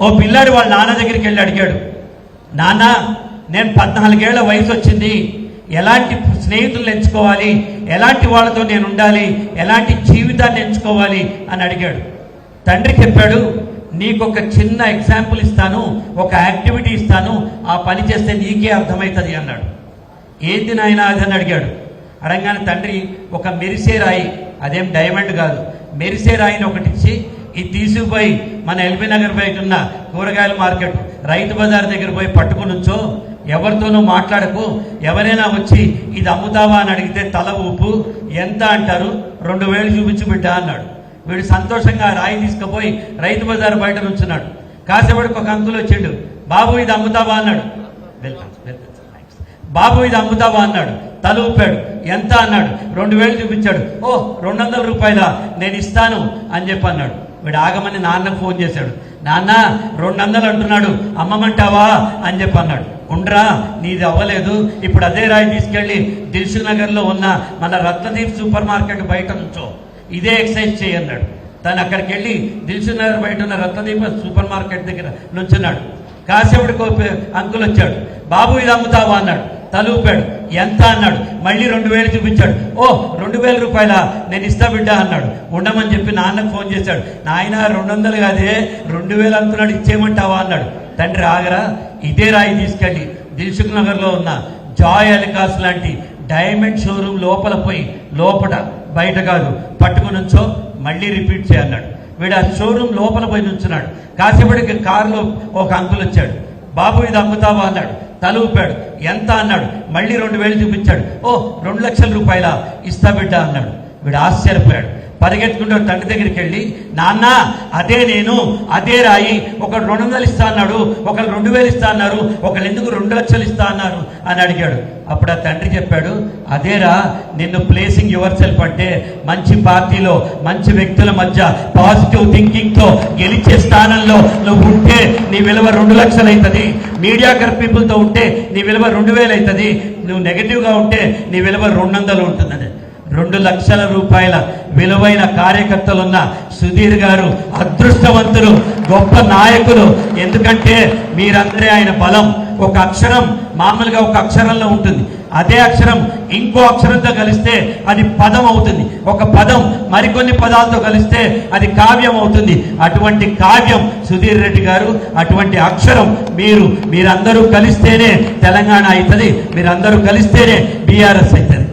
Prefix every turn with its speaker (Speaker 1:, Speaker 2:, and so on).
Speaker 1: ఓ పిల్లాడు వాళ్ళ నాన్న దగ్గరికి వెళ్ళి అడిగాడు, నాన్న నేను 14 ఏళ్ల వయసు వచ్చింది, ఎలాంటి స్నేహితులను ఎంచుకోవాలి, ఎలాంటి వాళ్ళతో నేను ఉండాలి, ఎలాంటి జీవితాన్ని ఎంచుకోవాలి అని అడిగాడు. తండ్రి చెప్పాడు, నీకు ఒక చిన్న ఎగ్జాంపుల్ ఇస్తాను, ఒక యాక్టివిటీ ఇస్తాను, ఆ పని చేస్తే నీకే అర్థమవుతుంది అన్నాడు. ఏంది నాయన అది అని అడిగాడు. అడగానే తండ్రి ఒక మెరిసే రాయి, అదేం డైమండ్ కాదు, మెరిసే రాయిని ఒకటి ఇచ్చి ఇది తీసుకుపోయి మన ఎల్బీ నగర్ బయట ఉన్న కూరగాయల మార్కెట్ రైతు బజార్ దగ్గర పోయి పట్టుకునిచ్చో, ఎవరితోనూ మాట్లాడకు, ఎవరైనా వచ్చి ఇది అమ్ముతావా అని అడిగితే తల ఊపు, ఎంత అంటారు, 2000 చూపించు బిడ్డ అన్నాడు. వీడు సంతోషంగా రాయి తీసుకుపోయి రైతు బజార్ బయట నుంచున్నాడు. కాసేపటికి ఒక అంకులు వచ్చిండు, బాబు ఇది అమ్ముతావా అన్నాడు. బాబు ఇది అమ్ముతావా అన్నాడు. తల ఊపాడు. ఎంత అన్నాడు. 2000 చూపించాడు. ఓ 200 రూపాయల నేను ఇస్తాను అని చెప్పి అన్నాడు. వీడు ఆగమని నాన్నకు ఫోన్ చేశాడు. నాన్న 200 అంటున్నాడు, అమ్మమంటావా అని చెప్పి అన్నాడు. ఉండరా, నీది అవ్వలేదు, ఇప్పుడు అదే రాయి తీసుకెళ్ళి దిల్సుఖ్ నగర్లో ఉన్న మన రత్నదీప్ సూపర్ మార్కెట్ బయట నుంచో ఇదే ఎక్సర్సైజ్ చేయన్నాడు. తను అక్కడికి వెళ్ళి దిల్సుఖ్ నగర్ బయట ఉన్న రత్నదీప్ సూపర్ మార్కెట్ దగ్గర నుంచున్నాడు. కాసేపటికి అంకుల్ వచ్చాడు. బాబు ఇది అమ్ముతావా అన్నాడు. తల ఊపాడు. ఎంత అన్నాడు. మళ్ళీ 2000 చూపించాడు. ఓ 2000 రూపాయల నేను ఇస్తా బిడ్డ అన్నాడు. ఉండమని చెప్పి నాన్నకు ఫోన్ చేశాడు. నాయన 200 కాదే 2000 అంటున్నాడు, ఇచ్చేయమంటావా అన్నాడు. తండ్రి ఆగరా, ఇదే రాయి తీసుకెళ్ళి దిల్సుఖ్ నగర్లో ఉన్న జాయ్ అలికాస్ లాంటి డైమండ్ షోరూమ్ లోపల పోయి, లోపల బయట కాదు, పట్టుకుని నుంచో మళ్ళీ రిపీట్ చేయన్నాడు. వీడు ఆ షోరూమ్ లోపల పోయి నుంచున్నాడు. కాసేపటికి కారులో ఒక అంకుల్ వచ్చాడు. బాబు ఇది అమ్ముతావా అన్నాడు. తల ఊపాడు. ఎంత అన్నాడు. మళ్ళీ 2000 చూపించాడు. ఓ 2 లక్షల రూపాయల ఇస్తా బిడ్డ అన్నాడు. వీడు ఆశ్చర్యపోయాడు. పరిగెత్తుకుంటూ తండ్రి దగ్గరికి వెళ్ళి, నాన్న అదే నేను, అదే రాయి, ఒకడు 200 ఇస్తా అన్నాడు, ఒకళ్ళు 2000 ఇస్తా అన్నారు, ఒకళ్ళు ఎందుకు 2 లక్షలు ఇస్తా అన్నారు అని అడిగాడు. అప్పుడు ఆ తండ్రి చెప్పాడు, అదేరా నిన్ను ప్లేసింగ్ యువర్ సెల్ఫ్ అంటే మంచి పార్టీలో మంచి వ్యక్తుల మధ్య పాజిటివ్ థింకింగ్తో గెలిచే స్థానంలో నువ్వు ఉంటే నీ విలువ 2 లక్షలు అవుతుంది, మీడియాకర్ పీపుల్తో ఉంటే నీ విలువ 2000 అవుతుంది, నువ్వు నెగిటివ్గా ఉంటే నీ విలువ 200 ఉంటుందని. 2 లక్షల రూపాయల విలువైన కార్యకర్తలున్న సుధీర్ గారు అదృష్టవంతులు, గొప్ప నాయకులు. ఎందుకంటే మీరందరే ఆయన బలం. ఒక అక్షరం మామూలుగా ఒక అక్షరంలో ఉంటుంది, అదే అక్షరం ఇంకో అక్షరంతో కలిస్తే అది పదం అవుతుంది, ఒక పదం మరికొన్ని పదాలతో కలిస్తే అది కావ్యం అవుతుంది. అటువంటి కావ్యం సుధీర్ రెడ్డి గారు, అటువంటి అక్షరం మీరందరూ కలిస్తేనే తెలంగాణ అవుతుంది, మీరందరూ కలిస్తేనే బీఆర్ఎస్ అవుతుంది.